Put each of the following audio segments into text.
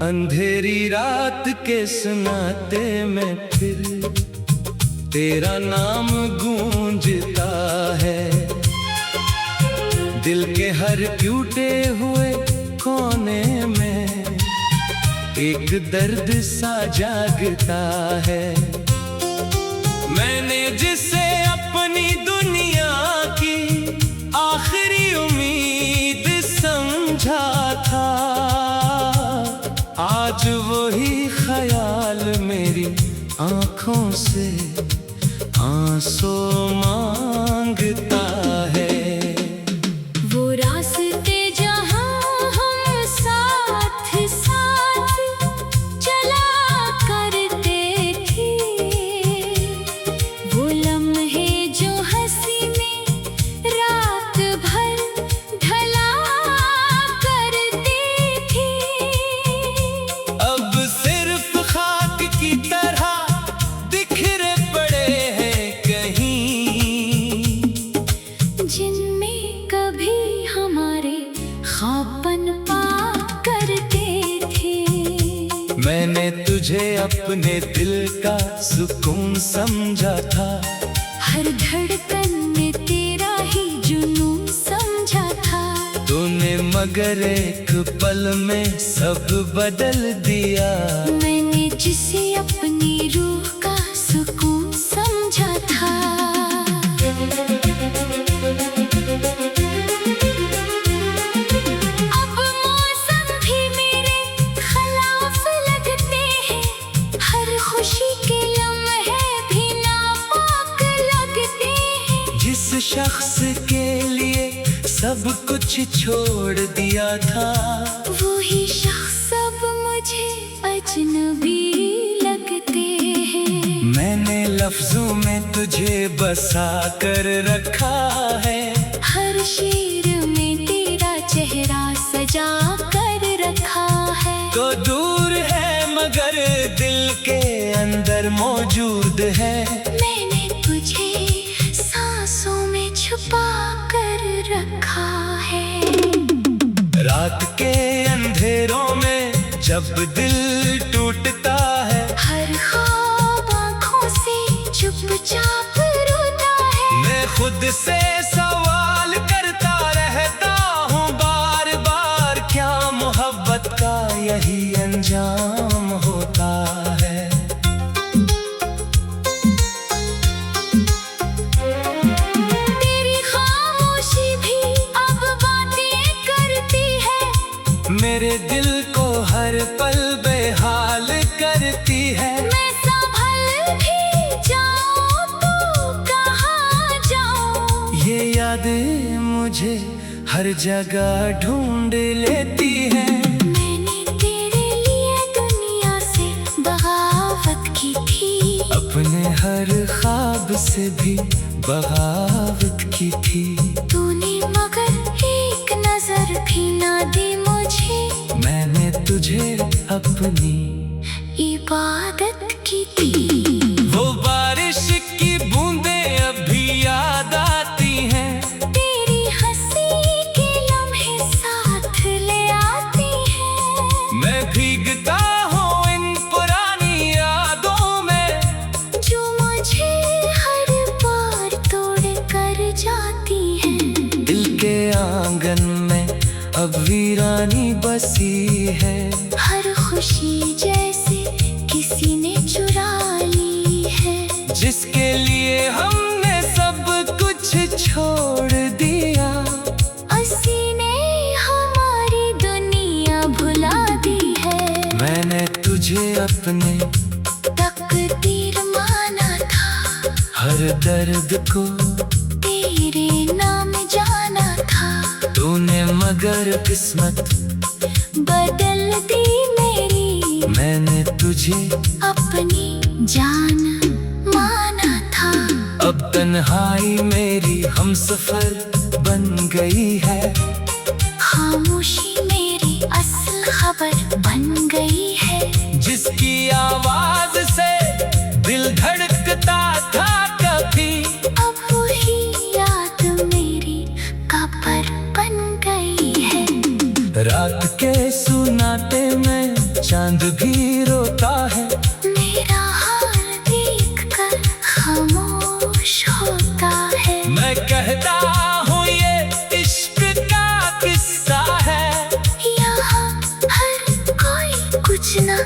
अंधेरी रात के सुनाते में फिर तेरा नाम गूंजता है। दिल के हर टूटे हुए कोने में एक दर्द सा जागता है। मैंने जिसे अपनी दुनिया की आखिरी उम्मीद समझा था, आज वही ख्याल मेरी आंखों से आंसू मांगता है। वो रास्ते जहां हम साथ साथ चला करते थे, वो लम्हे जो हंसी में रात भर ढला करते थे, अब सिर्फ खाक की तरह बिखरे पड़े हैं कहीं, जिनमें कभी हमारे ख्वाबन पा करते थे। मैंने तुझे अपने दिल का सुकून समझा था, हर धड़कन में तेरा ही जुनून समझा था। तूने मगर एक पल में सब बदल दिया। मैंने जिसे अपनी रूह का सुकून समझा था। अब मौसम भी मेरे खिलाफ लगते हैं, हर खुशी के लम्हे भी नापाक लगते हैं। जिस शख्स के लिए सब कुछ छोड़ दिया था, वही शख्स अब मुझे अजनबी लगते हैं। मैंने लफ्जों में तुझे बसा कर रखा है, हर शेर में तेरा चेहरा सजा कर रखा है। तो दूर है मगर दिल के अंदर मौजूद है। मैंने तुझे सांसों में छुपा कर रखा है। रात के अंधेरों में जब दिल टूटता है, हर ख्वाब आँखों से चुपचाप रोता है। मैं खुद से सवाल करता रहता हूँ बार बार, क्या मोहब्बत का यही अंजाम होता है। तेरी खामोशी भी अब बातें करती है, मेरे दिल को हर पल बेहाल करती है। मैं संभल भी जाऊं तो कहाँ जाऊं। ये यादें मुझे हर जगह ढूंढ लेती हैं। मैंने तेरे लिए दुनिया से बगावत की थी, अपने हर ख्वाब से भी बगावत की थी। तूने मगर एक नजर भी ना दी मुझे। मैंने तुझे अपनी इबादत की थी। वो बारिश की बूंदें अभी याद आती हैं, तेरी हंसी के लम्हे साथ ले आती हैं। मैं भीगता हूँ इन पुरानी यादों में, जो मुझे हर बार तोड़ कर जाती हैं। दिल के आंगन में अब वीरानी बसी है। हर खुशी जैसे किसी ने चुरा ली है, जिसके लिए हमने सब कुछ छोड़ दिया। उसी ने हमारी दुनिया भुला दी है। मैंने तुझे अपने तकदीर माना था, हर दर्द को तेरे नाम जाना था। तूने मगर किस्मत बदल दी मेरी, मैंने तुझे अपनी जान माना था। अब तन्हाई मेरी हमसफर बन गई है। खामोशी मेरी असल खबर बन गई है। जिसकी आवाज से दिल धड़कता था कभी, अब वही याद मेरी कब्र बन गई है। रात के सुनाते में चांद भी रोता है। मेरा हाल देखकर खामोश होता है। मैं कहता हूँ ये इश्क का किस्सा है। यहाँ हर कोई कुछ ना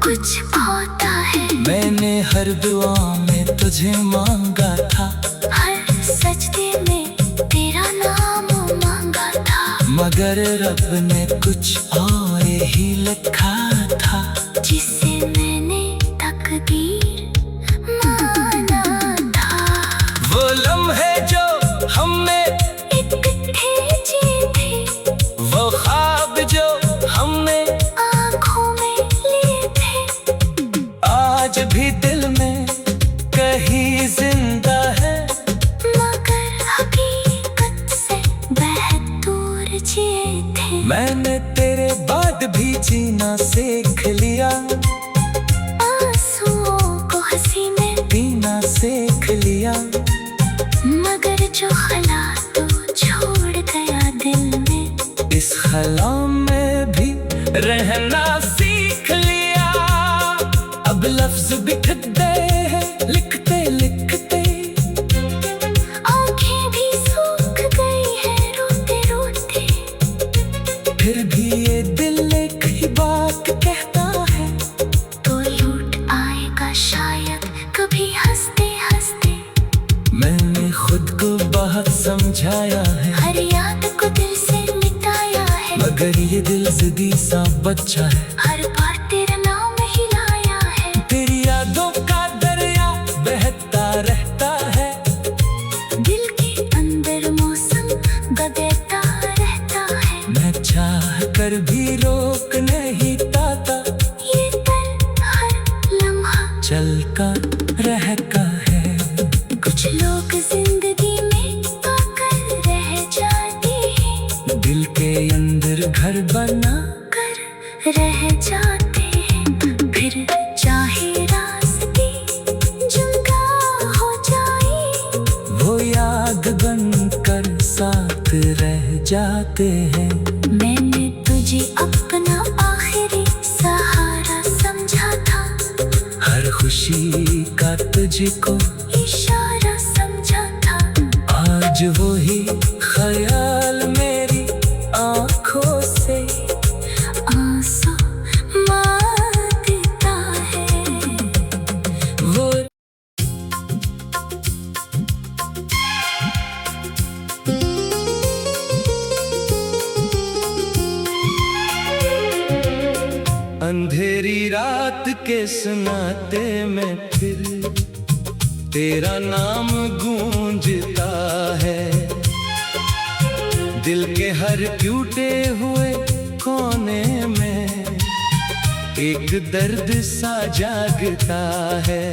कुछ होता है। मैंने हर दुआ में तुझे मांगा था, हर सजदे में तेरा नाम मांगा था। मगर रब ने कुछ और ही लिखा था, जिसे मैंने तकदीर माना था। वो लम्हे जो हमने इकट्ठे जिए थे, वो ख्वाब जो हमने आँखों में लिए थे, आज भी दिल में कहीं जिंदा है। मगर हकीकत से बेहद दूर जिए थे। मैंने तेरे बाद भी जीना सीख लिया, आंसुओं को हंसी में पीना सीख लिया। मगर जो खला तो छोड़ गया दिल में, इस खला में भी रहना सीख लिया। अब लफ्ज बिखरते हैं लिखते लिखते, आँखें भी सूख गई है रोते रोते। फिर भी ये दिल एक ही बात कहता है, तो लूट आएगा शायद कभी हंसते हंसते। मैंने खुद को बहुत समझाया है, हर याद को दिल से मिटाया है। मगर ये दिल जिद्दी सा बच्चा है। हर बार तेरा नाम ही लाया है। तेरी यादों का दरिया बहता रहता है, दिल के अंदर मौसम बदलता रहता है। मैं चाह कर भी रोक नहीं पाता, ये पल हर लम्हा चलता रहता है। कुछ लोग जिंदगी में आकर रह जाते हैं, दिल के अंदर घर बना कर रह जाते हैं। फिर चाहे रास्ते जुदा हो जाए, वो याद बनकर साथ रह जाते हैं। मैंने तुझे अपना आखिरी सहारा समझा था। हर खुशी का तुझको इशारा समझा था। आज वही ख्याल मेरी आँखों से आंसू मार देता है। वो अंधेरी रात के सुनाते में फिर तेरा नाम गूंजता है। दिल के हर टूटे हुए कोने में एक दर्द सा जागता है।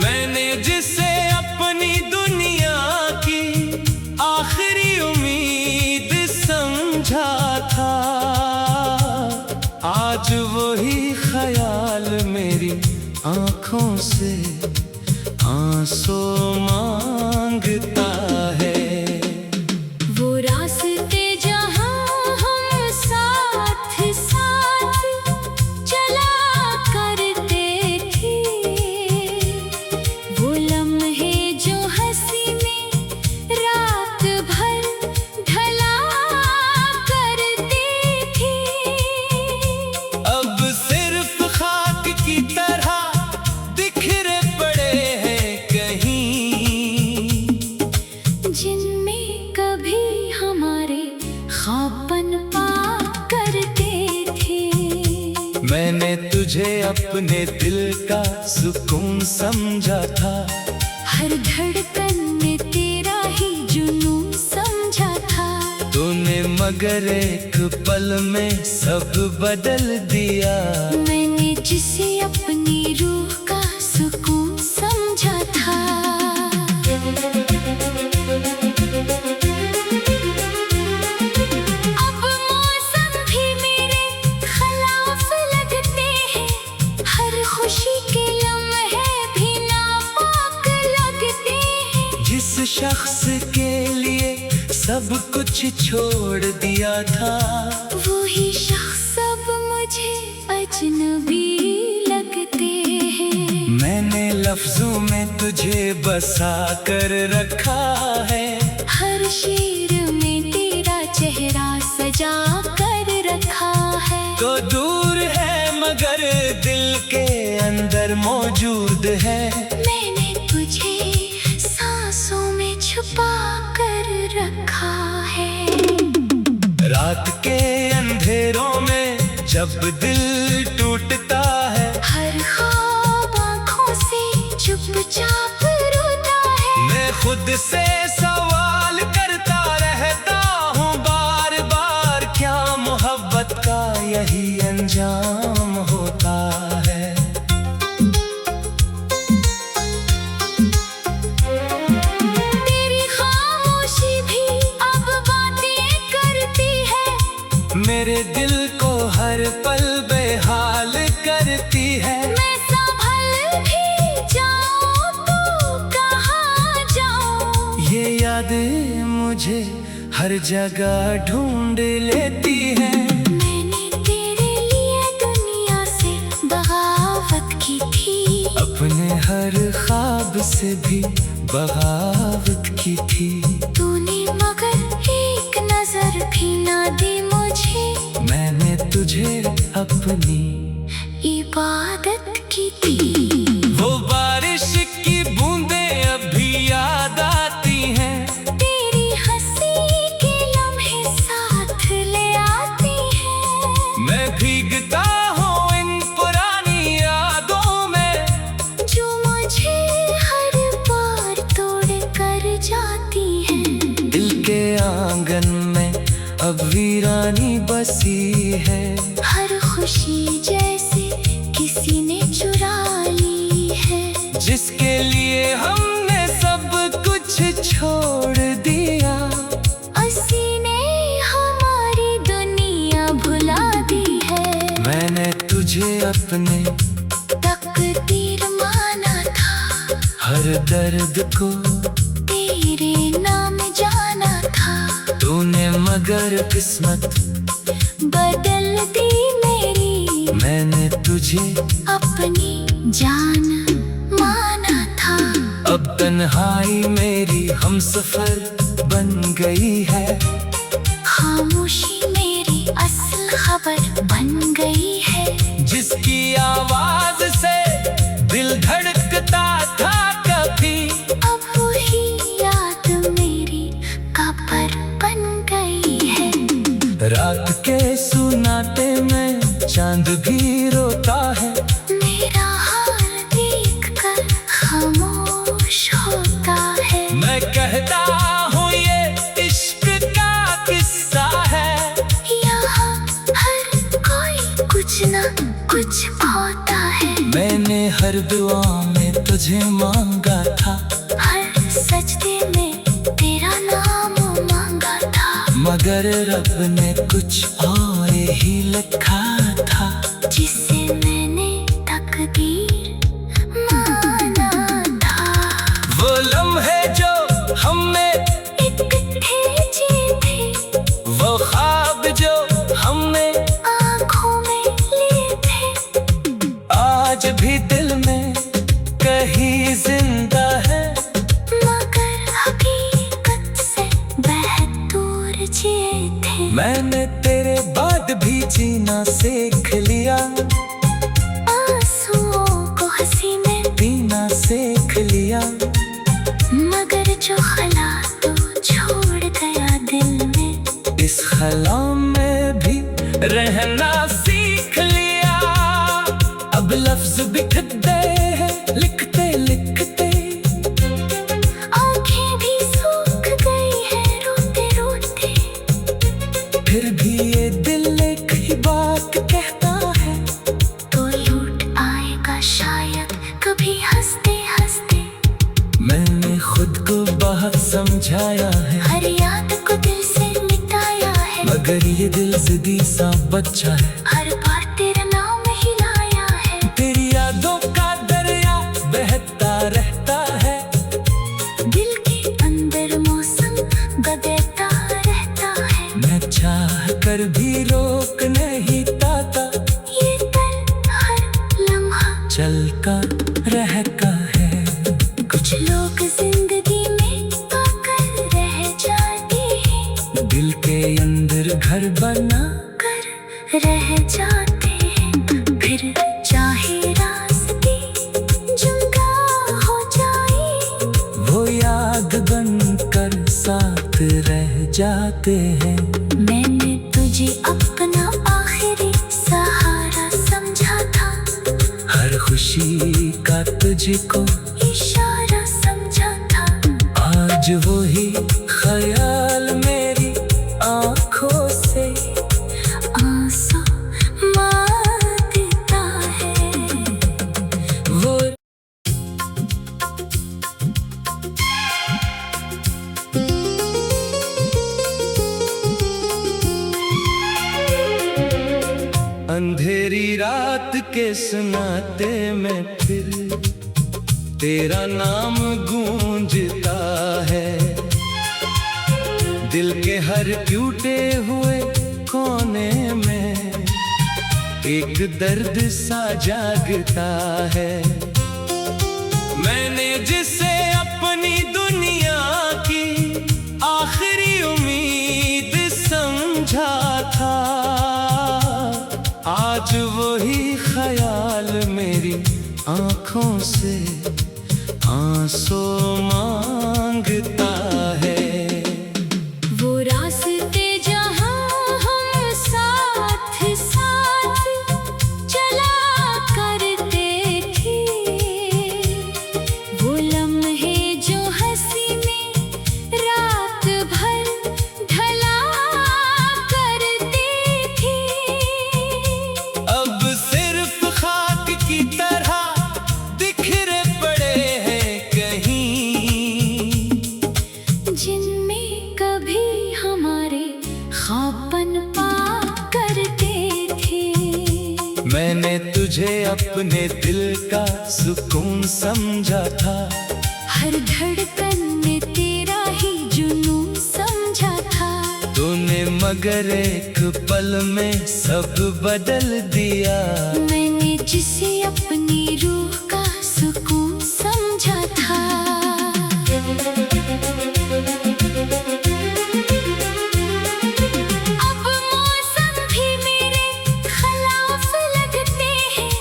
मैंने जिसे अपनी दुनिया की आखिरी उम्मीद समझा था, आज वही ख्याल मेरी आँखों से आंसू मांगता है। वो रास्ते जहाँ हम साथ साथ चला करते थे, वो लम्हे जो हंसी में रात भर ढला करते थे। अब सिर्फ खाक की तरह बिखरे पड़े हैं कहीं, जिनमें कभी हमारे ख्वाब पनपा करते थे। मैंने तुझे अपने दिल का सुकून समझा था। हर धड़कन में तेरा ही जुनून समझा था। तूने मगर एक पल में सब बदल दिया। मैंने जिसे अपनी रूह का सुकून समझा था। अब मौसम भी मेरे खिलाफ लगते हैं। हर खुशी के लम्हे भी नापाक लगते हैं। जिस शख्स के लिए सब कुछ छोड़ दिया था, वही शख्स अब मुझे अजनबी लगते हैं। मैंने लफ्जों में तुझे बसा कर रखा है। हर शेर में तेरा चेहरा सजा कर रखा है। तो दूर है मगर दिल के अंदर मौजूद है। मैंने तुझे सांसों में छुपा कर रखा है। रात के अंधेरों में जब दिल टूटता है, हर ख्वाब आँखों से चुपचाप रोता है। मैं खुद से सवाल करता रहता हूँ बार बार, क्या मोहब्बत का यही अंजाम होता है। तेरी खामोशी भी अब बातें करती है। मेरे दिल को हर पल बेहाल करती है। मैं संभल भी जाऊं तो कहाँ जाऊं। ये यादें मुझे हर जगह ढूंढ लेती हैं। मैंने तेरे लिए दुनिया से बगावत की थी। अपने हर ख्वाब से भी बगावत की थी। तूने मगर एक नजर भी ना दी मुझे। मैंने तुझे अपनी इबादत की थी। वो बारिश की बूंदें अभी याद आती हैं। तेरी हंसी के लम्हे साथ ले आती हैं। मैं भीगता हूँ इन पुरानी यादों में, जो मुझे हर बार तोड़ कर जाती हैं। दिल के आंगन में अब वीरानी बसी है। हर खुशी जैसे किसी ने चुरा ली है। जिसके लिए हमने सब कुछ छोड़ दिया, उसी ने हमारी दुनिया भुला दी है। मैंने तुझे अपने तकदीर माना था। हर दर्द को तेरे नाम जाना था। तूने मगर किस्मत बदल दी मेरी। मैंने तुझे अपनी जान माना था। अब तन्हाई मेरी हमसफर बन गई है। खामोशी मेरी असल खबर बन गई है। जिसकी आवाज से दिल धड़कता था कभी, अब वही याद मेरी कब्र बन गई है। रात के सुनाते में चांद भी रोता है। मेरा हाल देख कर खामोश होता है। मैं कहता हूँ ये इश्क का किस्सा है। यहाँ हर कोई कुछ ना कुछ खोता है। मैंने हर दुआ में तुझे मांगा था। हर सजदे में तेरा नाम मांगा था। मगर रब ने कुछ और ही लिखा था। जिसे मैंने तकदीर माना था। वो लम्हे जो हमें भेजे थे। वो ख्वाब जो हमने आँखों में लिए थे। आज भी दिल में कहीं जिंदा है। मगर हकीकत से बहुत दूर जिए थे। मैंने तेरे बाद भी जीना सीख लिया। आंसुओं को हंसी में पीना सीख लिया। मगर जो खला तू छोड़ गया दिल में। इस खला में भी रहना सीख लिया। अब लफ्ज बिखरते हैं लिखते लिखते। आँखें भी सूख गई है रोते रोते। फिर भी ये दिल एक ही बात कहता है। तो लूट आएगा शायद कभी हंसते हंसते। मैंने खुद को बहुत समझाया है। हर याद को दिल से मिटाया है। मगर ये दिल जिद्दी सा बच्चा है। हर बार तेरा नाम ही लाया है। तेरी यादों का दरिया बहता रहता है। दिल के अंदर मौसम बदलता रहता है। मैं चाह कर भी रोक नहीं पाता। ये दर्द महका है। कुछ लोग जिंदगी में आकर रह जाते हैं, दिल के अंदर घर बना कर रह जाते हैं। फिर चाहे रास्ते जुदा हो जाए, वो याद बनकर साथ रह जाते हैं। मैंने तुझे अपना आखिरी सहारा समझा था, हर खुशी का तुझको इशारा समझा था। आज वही ख्याल मेरी आंखों से आंसू मांगता है। वो अंधेरी रात के सुनाते में फिर तेरा नाम गूंजता है। दिल के हर टूटे हुए कोने में एक दर्द सा जागता है। मैंने जिसे अपनी दुनिया की आखिरी उम्मीद समझा था, आज वही ख्याल मेरी आंखों से आंसू मांगता है। वो रास्ते जहाँ हम साथ साथ चला करते थे, वो लम्हे जो हंसी में रात भर ढला करते थे, अब सिर्फ खाक की तरह बिखरे पड़े हैं कहीं, जिनमें कभी हमारे ख्वाब पनपा करते थे। मैंने तुझे अपने दिल का सुकून समझा था, हर धड़कन में तेरा ही जुनून समझा था। तूने मगर एक पल में सब बदल दिया। मैंने जिसे अपनी रूह का सुकून समझा था, अब मौसम भी मेरे खिलाफ लगते हैं।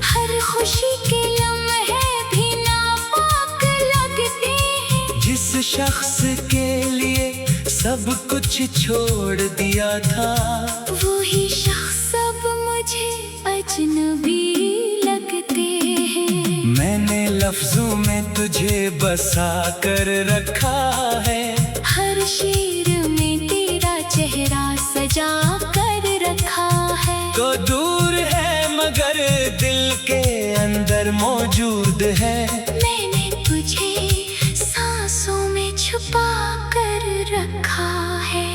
हर खुशी के लम्हे भी नापाक लगते हैं। जिस शख्स के लिए सब कुछ छोड़ दिया था, वही शख्स अब मुझे अजनबी लगते हैं। मैंने लफ्जों में तुझे बसा कर रखा है। हर शेर में तेरा चेहरा सजा कर रखा है। तो दूर है मगर दिल के अंदर मौजूद है। मैंने तुझे सांसों में छुपा कर रखा है।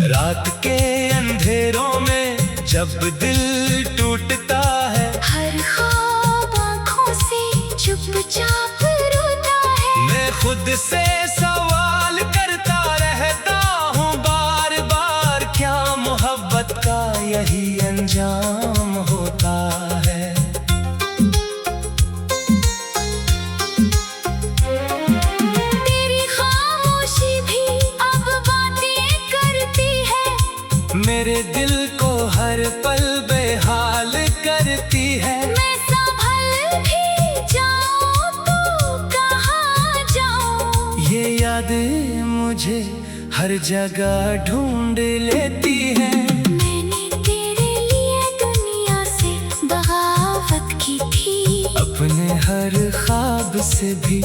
रात के अंधेरों में जब दिल टूटता है, हर ख्वाब आँखों से चुपचाप रोता है। मैं खुद से सवाल करता रहता हूँ बार बार, क्या मोहब्बत का यही अंजाम होता है। तेरी खामोशी भी अब बातें करती है, मेरे दिल को हर पल बेहाल करती है। मैं संभल भी जाऊं तो कहाँ जाऊं। ये यादें मुझे हर जगह ढूंढ लेती है। मैंने तेरे लिए दुनिया से बगावत की थी, अपने हर ख्वाब से भी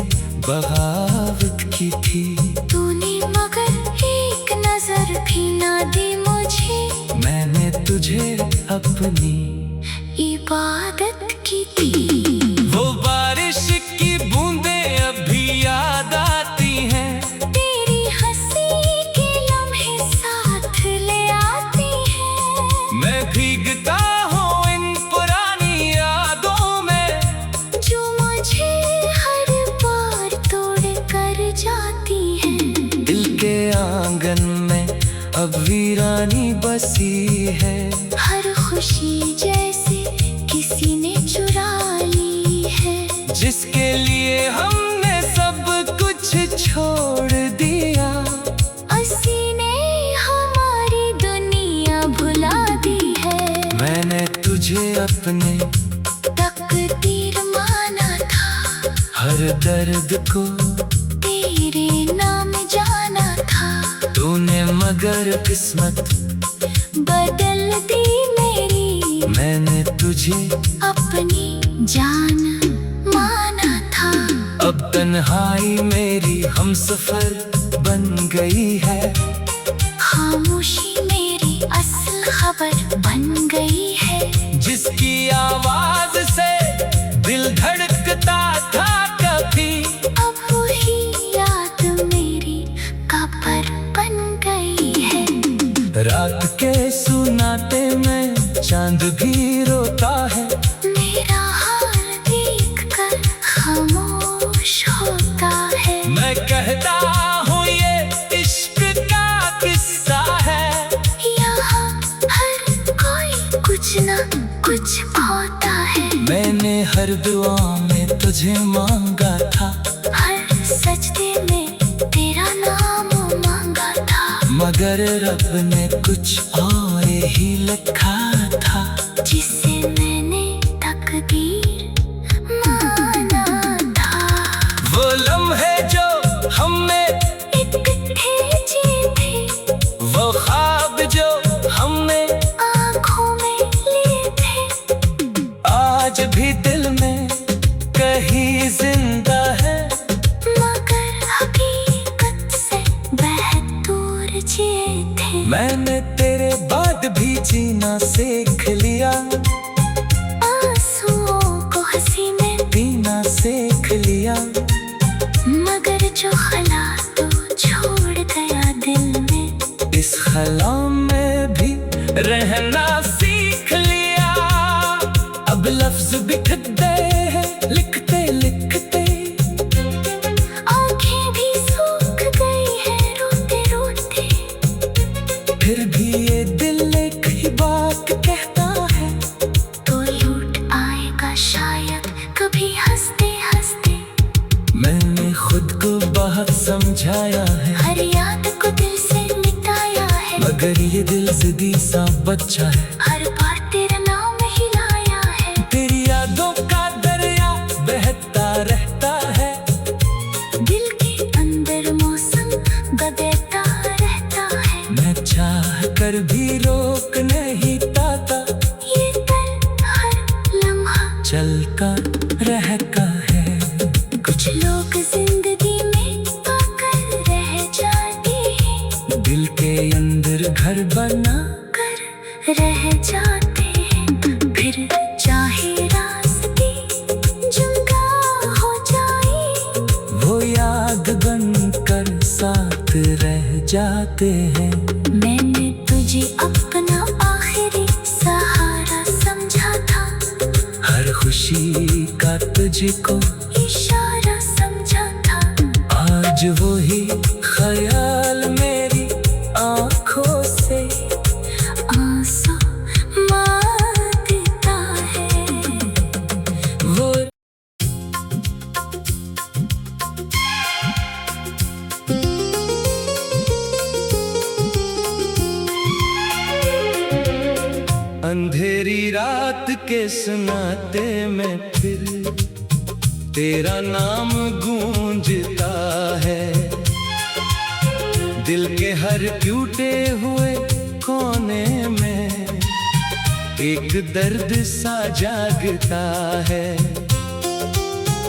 बगावत की थी। तूने मगर एक नजर भी ना दी मुझे। मैंने तुझे अपनी इबादत की थी। वो बारिश की बूंदें अभी याद आती हैं। तेरी हंसी के लम्हे साथ ले आती हैं। मैं भीगता हूँ इन पुरानी यादों में, जो मुझे हर बार तोड़ कर जाती हैं। दिल के आंगन में अब वीरानी बसी है। हर खुशी जैसे किसी ने चुरा ली है। जिसके लिए हमने सब कुछ छोड़ दिया। उसी ने हमारी दुनिया भुला दी है। मैंने तुझे अपने तकदीर माना था, हर दर्द को तेरे नाम जाना था। तूने मगर किस्मत बदल दी मेरी, मैंने तुझे अपनी जान माना था। अब तन्हाई मेरी हमसफर बन गई है। खामोशी मेरी असल खबर बन गई है। जिसकी आवाज से दिल धड़कता था कभी, अब वही याद मेरी कब्र बन गई है। रात के सुनाते में चांद भी रोता है। मेरा हाल देखकर खामोश होता है। मैं कहता हूँ ये इश्क का किस्सा है। यहाँ हर कोई कुछ ना कुछ होता है। मैंने हर दुआ में तुझे मांगा था, हर सजदे में तेरा नाम मांगा था। मगर रब ने कुछ और ही लिखा था। जिसे मैंने तकदीर माना था। वो लम्हे जो हमने इकट्ठे जिए थे, वो ख्वाब जो हमने आँखों में लिए थे, आज भी दिल में कहीं जिंदा है। मगर हकीकत से बहुत दूर जिए थे। मैंने तेरे बाद भी जीना सीख लिया, आंसुओं को हंसी में पीना सीख लिया। मगर जो खला तू छोड़ गया दिल में, इस खला में भी रहना सीख लिया। अब लफ्ज बिखरते हैं लिखते लिखते, आँखें भी सूख गई है रोते रोते। फिर भी ये दिल एक ही बात कहता है। तो लूट आएगा शायद कभी हंसते हंसते। मैंने खुद को बहुत समझाया है, हर याद को दिल से मिटाया है। मगर ये दिल जिद्दी सा बच्चा है। हर बार तेरा नाम ही लाया है। तेरी यादों का दरिया बहता रहता है। दिल के अंदर मौसम बदलता रहता है। मैं चाह कर भी रोक नहीं पाता, ये दर्द हर लम्हा चलता रहता है। कुछ लोग जिंदगी में आकर रह जाते हैं, दिल के अंदर घर बना कर रह जाते हैं। फिर चाहे रास्ते जुदा हो जाए, वो याद बनकर साथ रह जाते हैं। मैंने तुझे अपना आखिरी सहारा समझा था। हर खुशी का तुझको इशारा समझा था। आज वही ख्याल मेरी आँखों से आंसू मांगता है। वो अंधेरी रात के सुनाते में फिर तेरा नाम गूंजता है। दिल के हर टूटे हुए कोने में एक दर्द सा जागता है।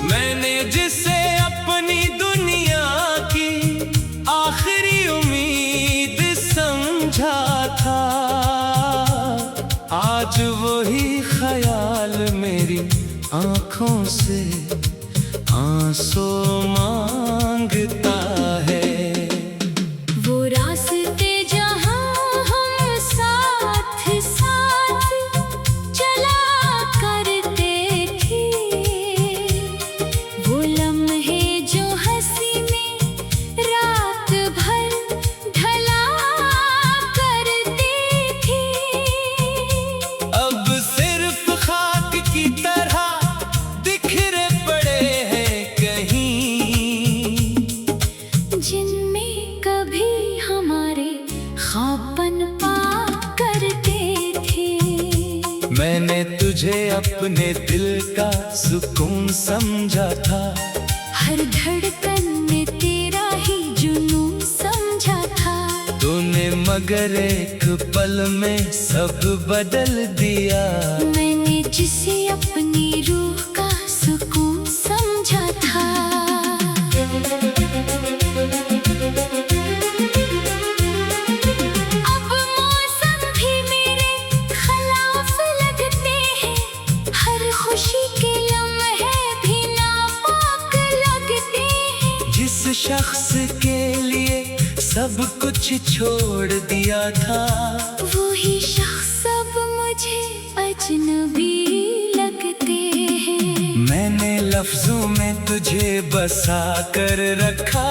मैंने जिसे अपनी दुनिया की आखिरी उम्मीद समझा था, आज वही ख्याल मेरी आँखों से आंसू मांगता है। वो रास्ते जहाँ हम साथ साथ चला करते थे, वो लम्हे जो हंसी में रात भर ढला करते थे। अब सिर्फ खाक की तरह बिखरे पड़े अपने दिल का सुकून समझा था। हर धड़कन में तेरा ही जुनून समझा था। तूने मगर एक पल में सब बदल दिया। मैंने जिसे अपनी रूह का सुकून समझा था। अब मौसम भी मेरे खिलाफ लगते हैं। हर खुशी के लम्हे भी नापाक लगते हैं। जिस शख्स के लिए सब कुछ छोड़ दिया था, वही शख्स अब मुझे अजनबी लगते हैं। मैंने लफ्जों में तुझे बसा कर रखा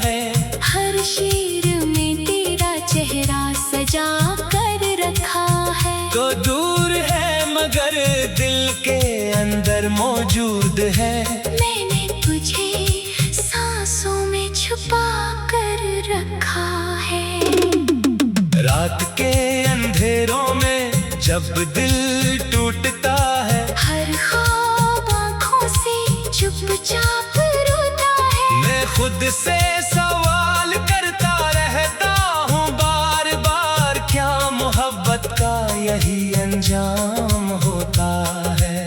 है। हर शेर में तेरा चेहरा सजा कर रखा है। तो दूर है मगर दिल के अंदर मौजूद है। मैंने तुझे सांसों में छुपा कर रखा है। रात के अंधेरों में जब दिल टूटता है, हर ख्वाब आँखों से चुपचाप रोता है। मैं खुद से सवाल करता रहता हूँ बार बार, क्या मोहब्बत का यही अंजाम होता है।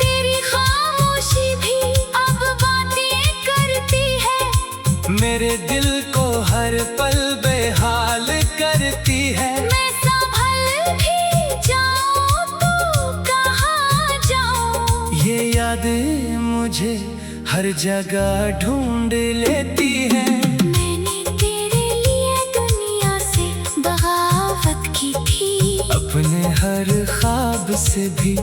तेरी खामोशी भी अब बातें करती है। मेरे दिल को हर पल बेहाल करती है। मैं संभल भी जाऊं तो कहाँ जाऊं। ये यादें मुझे हर जगह ढूंढ लेती है। मैंने तेरे लिए दुनिया से बगावत की थी। अपने हर ख्वाब से भी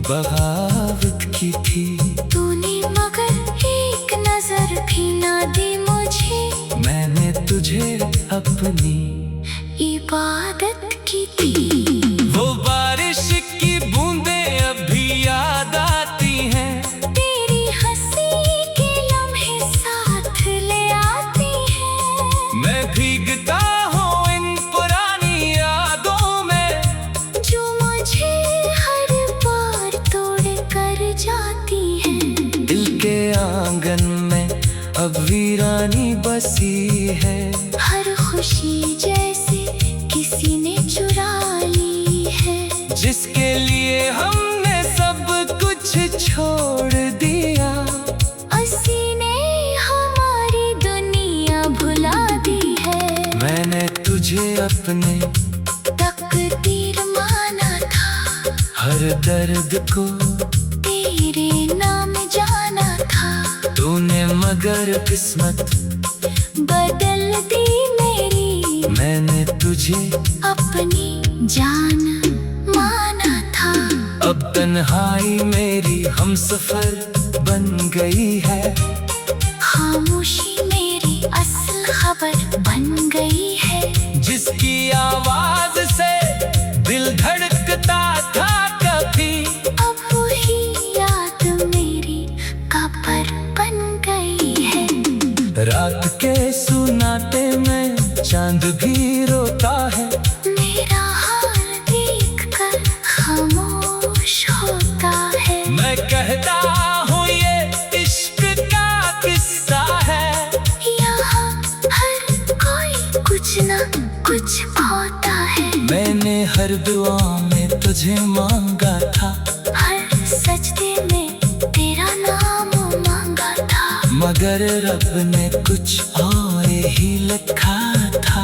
बगावत की थी। तूने मगर एक नजर भी ना दी मुझे। मैंने तुझे अपनी इबादत की थी। वो बारिश की बूंदें अभी याद आती हैं। तेरी हंसी के लम्हे साथ ले आती हैं। मैं भीगता हूँ इन पुरानी यादों में, जो मुझे हर बार तोड़ कर जाती हैं। दिल के आंगन में अब वीरानी बसी है। हर खुशी जैसे किसी ने चुरा ली है। जिसके लिए हमने सब कुछ छोड़ दिया, उसी ने हमारी दुनिया भुला दी है। मैंने तुझे अपने तकदीर माना था। हर दर्द को तेरे नाम जाना था। तूने मगर किस्मत बदल दी मेरी। मैंने तुझे अपनी जान माना था। अब तन्हाई मेरी हमसफर बन गई है। खामोशी मेरी असल खबर बन गई है। जिसकी आवाज से दिल धड़कता था कभी, अब वही याद मेरी कब्र बन गई है। रात के सुनाते में चांद भी रोता है। मेरा हाल देख कर खामोश होता है। मैं कहता हूँ ये इश्क का किस्सा है। यहाँ हर कोई कुछ न कुछ होता है। मैंने हर दुआ में तुझे मांगा था। हर सजदे में तेरा नाम मांगा था। मगर रब ने कुछ और ही लिखा था।